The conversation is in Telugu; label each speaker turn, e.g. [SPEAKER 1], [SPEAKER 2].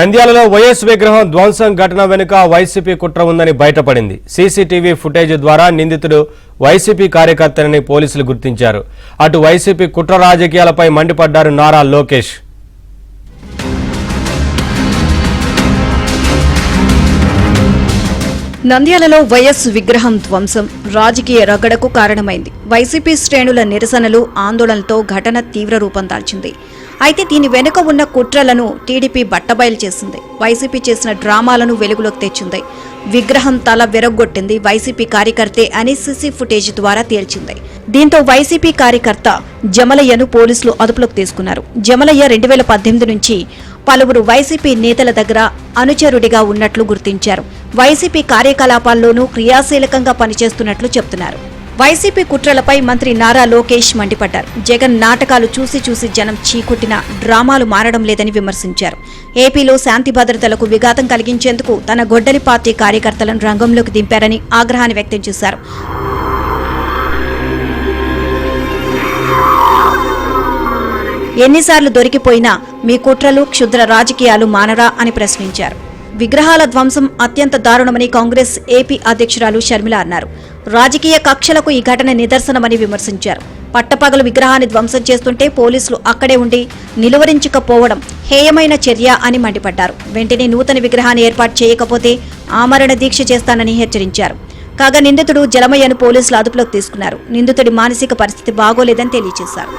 [SPEAKER 1] నంద్యాలలో వైఎస్ విగ్రహం ధ్వంసం ఘటన వెనుక వైసీపీ కుట్ర ఉందని బయటపడింది. సీసీటీవీ ఫుటేజ్ ద్వారా నిందితుడు వైసీపీ కార్యకర్తలని పోలీసులు గుర్తించారు. అటు వైసీపీ కుట్ర రాజకీయాలపై మండిపడ్డారు నారా లోకేష్.
[SPEAKER 2] నంద్యాలలో వైఎస్ విగ్రహం ధ్వంసం రాజకీయ రగడకు కారణమైంది. వైసీపీ శ్రేణుల నిరసనలు, ఆందోళనలతో ఘటన తీవ్ర రూపం దాల్చింది. అయితే దీని వెనుక ఉన్న కుట్రలను టీడీపీ బట్టబయలు చేసింది. వైసీపీ చేసిన డ్రామాలను వెలుగులోకి తెచ్చింది. విగ్రహం తల విరగ్గొట్టింది వైసీపీ కార్యకర్తే అని సీసీ ఫుటేజ్ ద్వారా తేల్చింది. దీంతో వైసీపీ కార్యకర్త జమలయ్యను పోలీసులు అదుపులోకి తీసుకున్నారు. జమలయ్య 2018 నుంచి పలువురు వైసీపీ నేతల దగ్గర అనుచరుడిగా ఉన్నట్లు గుర్తించారు. వైసీపీ కార్యకలాపాల్లోనూ క్రియాశీలకంగా పనిచేస్తున్నట్లు చెబుతున్నారు. వైసీపీ కుట్రలపై మంత్రి నారా లోకేష్ మండిపడ్డారు. జగన్ నాటకాలు చూసి చూసి జనం చీకొట్టిన డ్రామాలు మారడం లేదని విమర్శించారు. ఏపీలో శాంతి భద్రతలకు విఘాతం కలిగించేందుకు తన గొడ్డలి పార్టీ కార్యకర్తలను రంగంలోకి దింపారని ఆగ్రహాన్ని వ్యక్తం చేశారు. ఎన్నిసార్లు దొరికిపోయినా మీ కుట్రలు, క్షుద్ర రాజకీయాలు మానరా అని ప్రశ్నించారు. విగ్రహాల ధ్వంసం అత్యంత దారుణమని కాంగ్రెస్ ఏపీ అధ్యక్షురాలు షర్మిల అన్నారు. రాజకీయ కక్షలకు ఈ ఘటన నిదర్శనమని విమర్శించారు. పట్టపగలు విగ్రహాన్ని ధ్వంసం చేస్తుంటే పోలీసులు అక్కడే ఉండి నిలువరించకపోవడం హేయమైన చర్య అని మండిపడ్డారు. వెంటనే నూతన విగ్రహాన్ని ఏర్పాటు చేయకపోతే ఆమరణ దీక్ష చేస్తానని హెచ్చరించారు. కాగా నిందితుడు జలమయ్యను పోలీసులు అదుపులోకి తీసుకున్నారు. నిందితుడి మానసిక పరిస్థితి బాగోలేదని తెలియజేశారు.